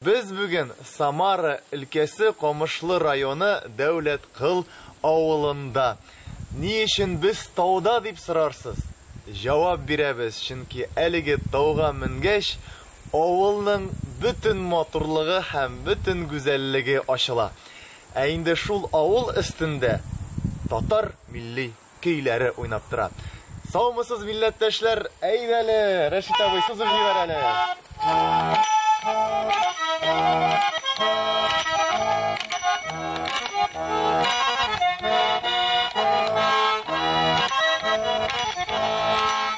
Biz bugün Samara ülkesi Komuşlu rayonu Devlet Kıl avılında. Ni için biz tağda deyip sorarsız? Cevap biremiz çünkü eligi tağga mingeç avılның bütün motorluğu hem bütün güzelliği aşıla. Eğinde şul avıl üstünde Tatar milli köyleri oynattıra. Sağ mısınız milletteşler? Eyneli Reşit abi sözü vereli.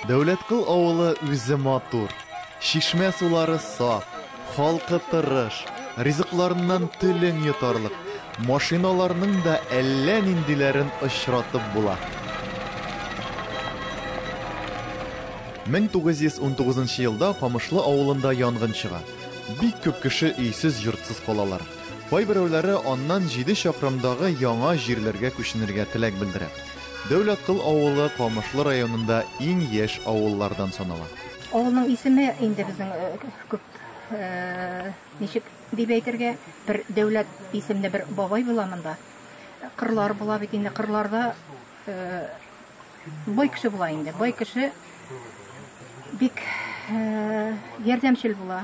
Devlet Kıl avılı üzü matur, şişme suları saf, halkı tırış, rizıklarından tülün yutarlık, maşinalarının da ellen indilerin ışratıp bula. 1919 yılda Komuşlu avılında yangın çığa. Bik köp kişi iysiz yurtsız kalalar. Bay birevleri ondan 7 şakramdağı yana jirlerge köşünürge tilek bildirir. Devlet Kıl avılı Komuşlu rayonunda en yaş avıllardan sanıla. Avılның ismi indi bizim köp nişik dibeytirge bir devlet isimli bir babay bulamında. Kırlar bula bit indi kırlarda boy kişi bula indi. Boy kişi bik yardımcıl bula.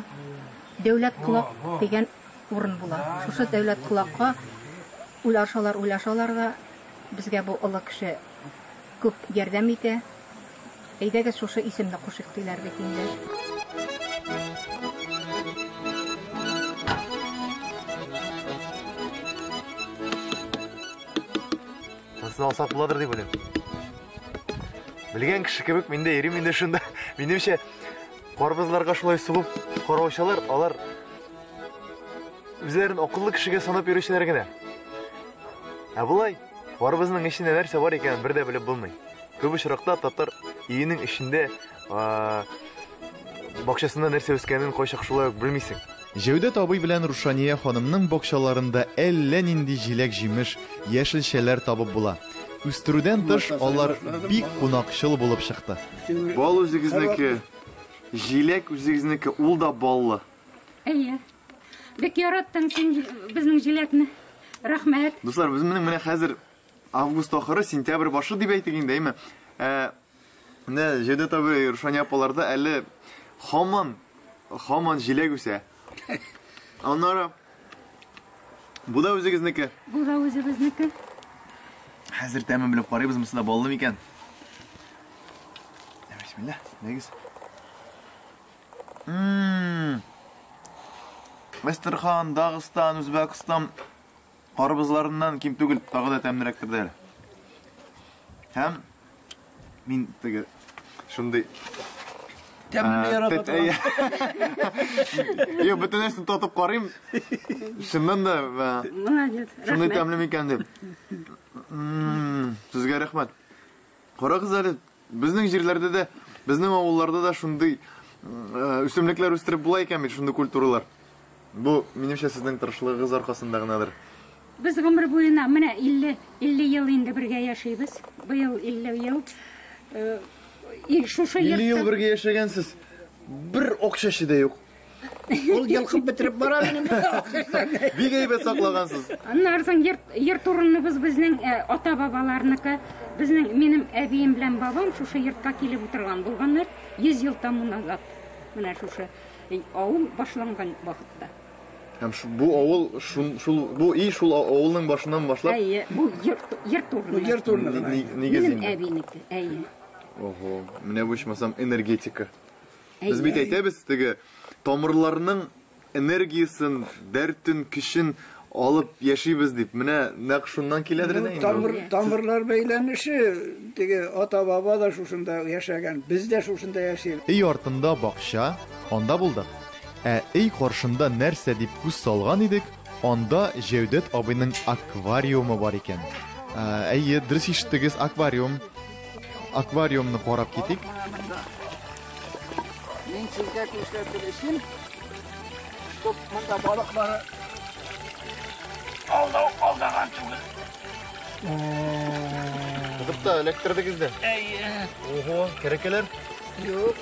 Devlet kulak degen urun bula. Şuşu devlet kulakka ulaşalar da bizge bu ılı kişi köp yardım ite. Eydege şuşu isimde koşuktiler bekinde. Nasıl alsak buladır diye böyle. Bilgen kişi kebek minde eri minde şunda. Benimше Korbuzlarga şulay suğup koravuşalar, alar üzlerin okullu kişiге sanıp yürüyüşler gene. Bulay, korbuzun içinde nerse var eken bir de bilip bulmayın. Köp uçrakta Tatar iyinin içinde bakşasında nerse öskenini koyşak şulay bilmeysin. Cevdet abi bilen Ruşaniye hanımның bokşalarında ellen indi jilek jimiş, yeşil şeyler tabıp bula. Üstürüden tış onlar bik kunakşıl bulup çıktı. Bal özünüzdeki jilek özünüzdeki ul da ballı. Eye. Bek yarattın sen bizning jilekni. Rahmet. Dostlar, biz mine hazır avgust ahırı, sentyabr başı diye aytgin değil mi? Ne Cevdet abi Ruşaniye apalarda elle Haman jilek üse. Onlara bu da özünüzdeki. Bu da özünüzdeki. Hazır tamam bilip qarayız mısın da ballı mı iken? Bismillah. Ne güzel. Mestirxan, Dağıstan, Özbekistan qarabızlarından kim tügül tağı da təmindirektir deyil. Hem min tügül şunday Təminli yaratıp Yo, bütün hepsini tatıp qarayım. Şundan da şunday təminli iken deyip. Sizge rahmet. Qara kızları bizning jirlerde de, bizning avullarda da şunday üstümlükler üstürüp bulayken bir şunday kulturalar. Bu menimçe sizning tırışlığınız arkasındagınadır. Biz ömür boyuna mine 50 yıl indi birge yaşayız. Bu yıl 50 yıl. Şuşa 50 yıl birge yaşagansiz. Bir okşaşı da yok. ol yılkıp bitirip bara benim. Bir geybet saklagansız. Onlardan yer turunu bizning ota babalarniki, bizning menim abim bilen babam şuşa yurtga kelip oturgan bolganlar 100 yıl tamamlanat. Mine şuşa avul başlangan vaqtda. Hem bu avul şul avulның başından başlap. Ey, bu yer turunu. Bu yer turunu. Negizin. Menim abiniki. Ey. Oho, mine bu işmasam energetika. Biz bit aytабыз, tege tomirlarının energiyaсын, dərtin, kişin alıp yaşayız deyip. Mine naq şundan keledir de. Tamirlar beylenişi, tege ata baba da şuşunda yaşagan, biz de şuşunda yaşayırız. Ey ortunda bakşa, onda bulduk. Ey qarşında nerse deyip göz salgan idik, onda Cevdet abinin akvaryumu var iken. Ey dürüst işittigiz akvaryumni qarab ketik. Men sizga ko'rsatib ishim. Top bunda balıkları aldagan tugul. Gıpta elektrikte gizli. Oho, kerekeler. Yok,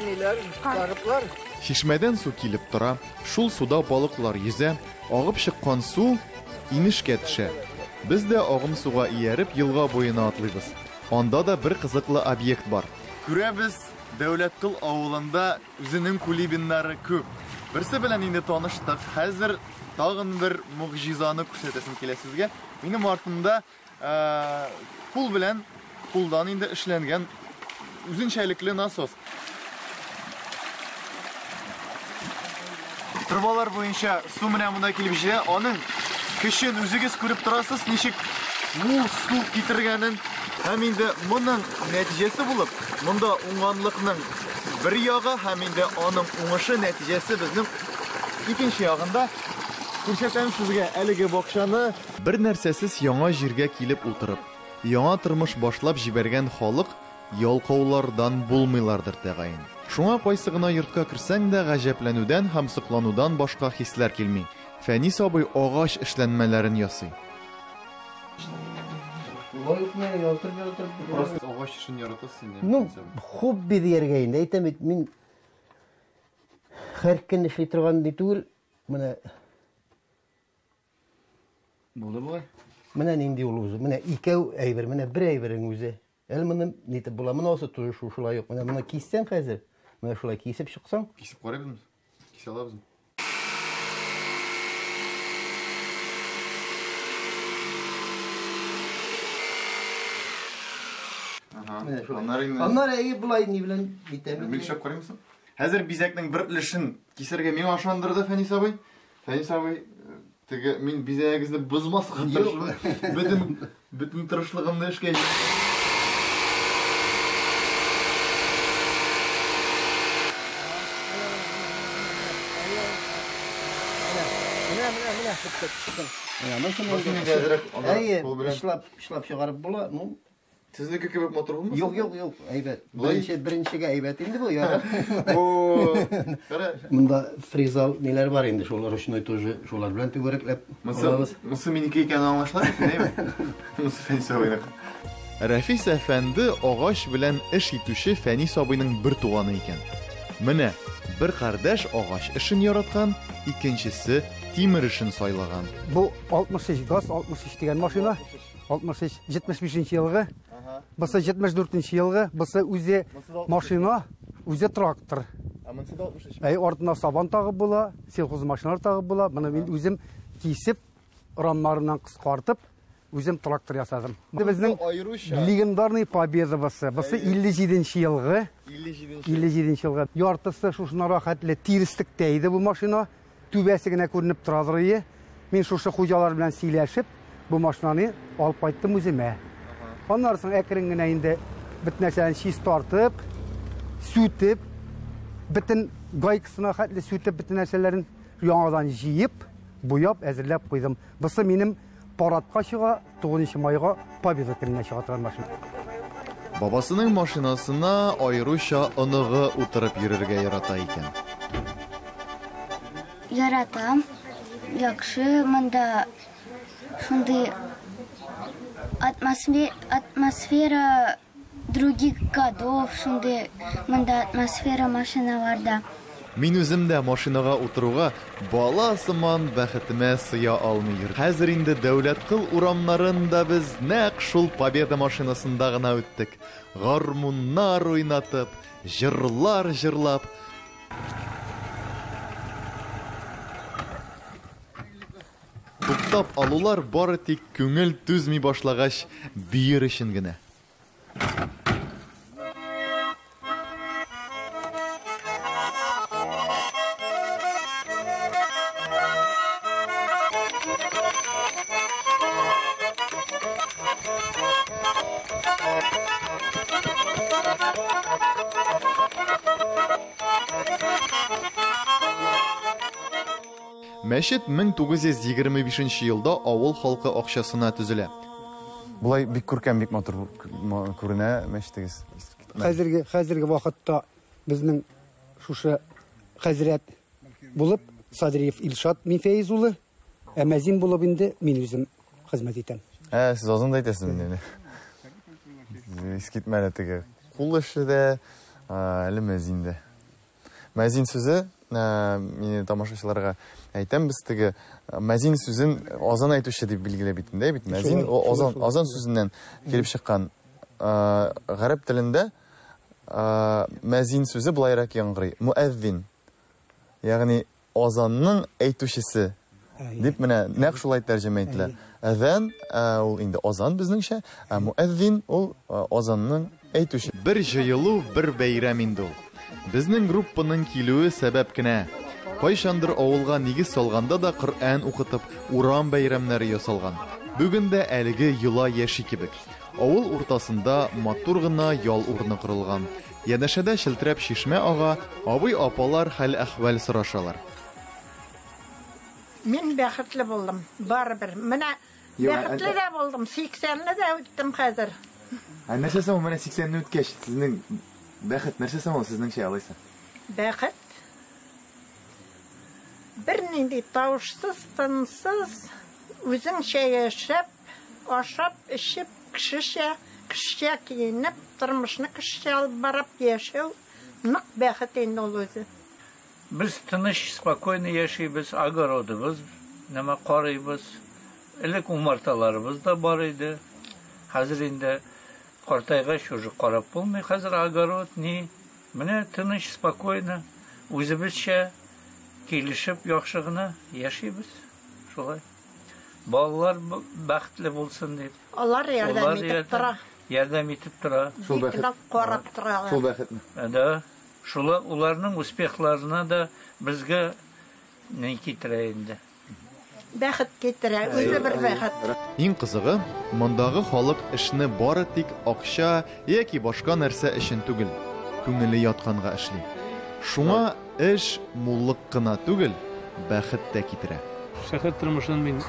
neler, karıplar. Шишмәдән су килеп тора, шул суда балыклар йөзә, агып чыккан су инешкә төшә. Без дә агым суга ияреп елга буена атлыйбыз. Анда да бер кызыклы объект бар. Күрәбез, Дәүләткол авылында үзенең кулибиннары күп. Берсе белән инде таныштык. Хәзер тагын бер мугҗизаны күрсәтәсем килә сезгә. Минем артымда кул белән кулдан инде эшләнгән үзенчәлекле насос. Трубалар буенча су менән монда килеп җитә. Аның көчен үзегез күреп торасыз, ничек мул су китергәнен. Һәм инде моның нәтиҗәсе булып, монда уңганлыкның бер ягы һәм инде аның уңышы нәтиҗәсе безнең икенче ягында. Күрсәтәм сезгә әлеге бакчаны. Бер нәрсәсез яңа җиргә килеп утырып, яңа тормыш башлап җибәргән халык ялкаулардан булмыйлардыр тәгаен. Шуңа кайсы гына йортка керсәң дә гаҗәпләнүдән һәм сокланудан башка хисләр килми. Фәнис абый агач эшләнмәләрен ясый. Просто агач эшен яратасың. Ну, хобби дияргә инде әйтәм бит, мин һәр көн эшли торган ди түгел. Менә Булды булай. менә нинди ул үзе. Менә икәү әйбер, менә бер әйберең үзе. Әле моны нитеп була. Менә осы туры шулай юк. Менә моны киссәң хәзер. Менә шулай кисеп чыксаң. Кисеп карыйбызмы? Кисе алабызмы? Аннары әйе булай ни белән битәм. Милшап карыймсың? Хәзер бизәкнең бер өлешен кисәргә миңа ышандырды Фәнис абый. Фәнис абый, теге мин бизәгегезне бозмаска тырыштым. Бөтен тырышлыгымны эшкә Әйе, эшләп чыгарып була. Ну, Сезнеке кебек матур булмас? юк, әйбәт. Беренчегә әйбәт инде бу я. Кара. Монда фрезал ниләр бар инде, шулар ручной тоже, шулар белән түгәрәкләп. Мысы минеке икән аңлашылар, әйтәме? Мысы Фәнис абыйның. Рәфис әфәнде агач белән эш итүче Фәнис абыйның бер туганы икән. Менә бер кардәш агач эшен яраткан, икенчесе тимер эшен сайлаган. Бу 63 газ, 63 дигән машина. 63 75 елгы. Бусы 74 елгы. Бусы үзе машина, үзе трактор. Монсы да 63. Артына сабан тагып була, сельхоз машиналар тагып була. Моны мин үзем кисеп, рамнарыннан кыскартып, үзем трактор ясадым. Безнең легендарный победа бусы. Бусы 57 елгы. 57 елгы. Яртысы шушынара хәтле тиреслек тәйде бу машина. Түбәсе генә күренеп торадыр. Мин шушы хуҗалар белән сөйләшеп, бу машинаны алып кайттым үземә. Аннан соң әкрен генә инде бит нәрсәне чист тартып, сүтеп, битен гайкасына хәтле сүтеп, битен нәрсәләрен яңадан җыеп, буяп, әзерләп куйдым. Бусы минем парадка чыга, 9 майга победа көненә чыга торган машина. Бабасының машинасына аеруча оныгы утырып йөрергә ярата икән. Яратам. Яхшы, монда шундый атмосфера других годов, шундый монда атмосфера машиналарда. Мин үзем дә машинага утыруга бала сыман бәхетемә сыя алмый йөрдем. Хәзер инде Дәүләткол урамнарында без нәкъ шул победа машинасында гына үттек. Гармуннар уйнатып, җырлар җырлап. Туктап алулар бары тик күңел түзми башлагач биер өчен генә. Мәчет 1925 елда авыл халкы акчасына төзелә. Булай бик күркәм, бик матур күренә мәчетегез. Хәзерге вакытта безнең шушы хәзрәт булып Садриев Илшат Мифәиз улы, мәзин булып инде мин үзем хезмәт итәм. Сез азын да әйтәсез инде. Искитмәле теге. Кул эше дә, әле мәзин дә. Мәзин сүзе, мине тамашачыларга әйтәм, без теге мәзин сүзен азан әйтүче дип билгеләп битендә бит. Мәзин азан сүзеннән килеп чыккан. Гарәп телендә мәзин сүзе булайрак яңгырый. Муәззин. Ягъни азанның әйтүчесе дип менә нәкъ шулай тәрҗемә ителә. Әзан ул инде азан безнеңчә, муәззин ул азанның әйтүче. Бер җыелу, бер бәйрәм инде ул. Безнең группаның килүе сәбәп кенә. Кайчандыр авылга нигез салганда да Коръән укытып, урам бәйрәмнәре ясалган. Бүген дә әлеге йола яши кебек. Авыл уртасында матур гына ял урыны корылган. Янәшәдә шелтәрәп шишмә ага, абый апалар хәл-әхвәл сорашалар. Мин бәхетле булдым, барыбер. Менә бәхетле дә булдым, 80-ле дә үттем хәзер. Нәрсә соң менә 80-не үткәч, сезнең бәхет нәрсә соң сезнеңчә алайса? Бәхет бер нинди тавышсыз, тынсыз, үзеңчә яшәп, ашап, эчеп, кешечә киенеп, тормышны кешечә алып барып яшәү, нык бәхет инде ул үзе. Biz tыныш, спокойно яшибез, огородыбыз, нема карыйбыз. Элек умарталарыбыз да бар иде. Хәзер инде картайгач уже карап булмый. Хәзер огород ни, менә тыныш, спокойно, үзебезчә килешеп яхшы гына яшибез. Шулай. Балалар бәхетле булсын дип. Алар ярдәм итеп тора. Ярдәм итеп тора. Шул бәхет. Карап торалар. Шул бәхетме? Да. Шулай уларның успехларына да безгә не китерә инде. Бәхет китерә, үзе бер бәхет. Иң кызыгы, мондагы халык эшне бары тик акча яки башка нәрсә өчен түгел, күңеле ятканга эшли. Шуңа эш муллык кына түгел, бәхет тә китерә. Шәһәр тормышын мин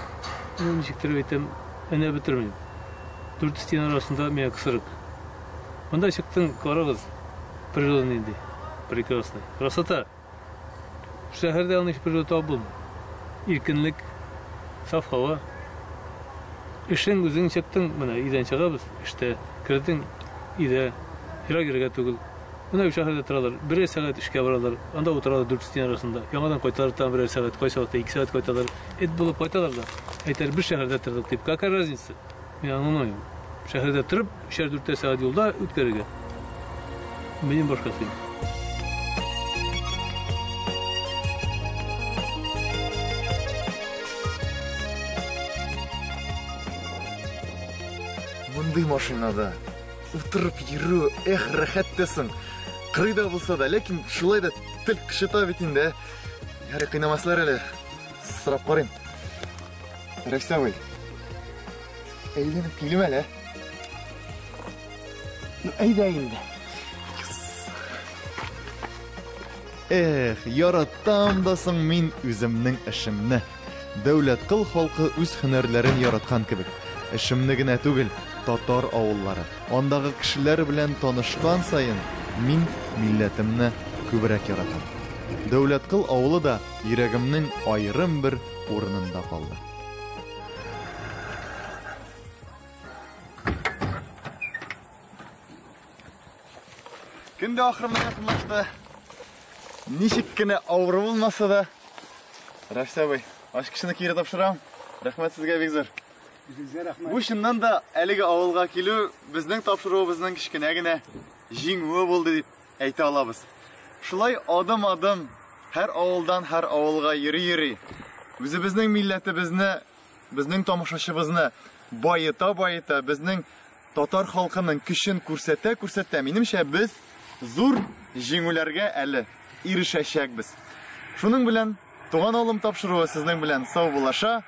ничектер әйтәм, әнә бетермим. 4 стена арасында миңа кысырык. Монда чыктың, карагыз, природный инде. Прекрасный. Красота. Шәһәрдә аны природа табылмый. Иркенлек, саф һава. Эшең үзең чыктың, менә идән чыгабыз, эштә кирдең, идә хирагиргә түгел. Менә шәһәрдә торалар, 1 сәгать эшкә баралар, анда утыралар 4 стена арасында. Яңадан кайталар, там 1 сәгать, кай сәгатьтә 2 сәгать кайталар. Эт булып кайталар да. Әйтәр, бер шәһәрдә тордык дип, какая разница? Мин аңламыйм. Шәһәрдә торып, 3-4 сәгать юлда үткәрергә. Минем башкасы. Мондый машинада утырып йөрү, рәхәттәсең. Кырыйда булса да, ләкин шулай да тел кышыта бит инде. Ярый, кыйнамаслар әле. Сорап карыйм. Рәсәвей. Әйләнеп килем әле. Әйдә инде. Яратам да соң мин үземнең эшемне. Дәүләт кыл халкы үз һөнәрләрен яраткан кебек. Эшемне генә түгел, татар авыллары. Андагы кешеләр белән танышкан сайын мин милләтемне күбрәк яратам. Дәүләт кыл авылы да йөрәгемнең аерым бер урынында калды. Көн дә ахырына якынлашты. Ничек кенә авыр булмаса да, Рәшсәбей, аш кешене кире тапшырам. Рәхмәт сезгә бик зур. Бу чыннан да әлеге авылга килү безнең тапшыруыбызның кичкенә генә җиңүе булды дип әйтә алабыз. Шулай адым-адым һәр авылдан һәр авылга йөри-йөри, үзебезнең милләтебезне, безнең тамашачыбызны байыта, безнең татар халкының көчен күрсәтә. Минемчә, без зур җиңүләргә әле ирешәчәкбез. Шуның белән туган авылым тапшыруы сезнең белән сау булаша.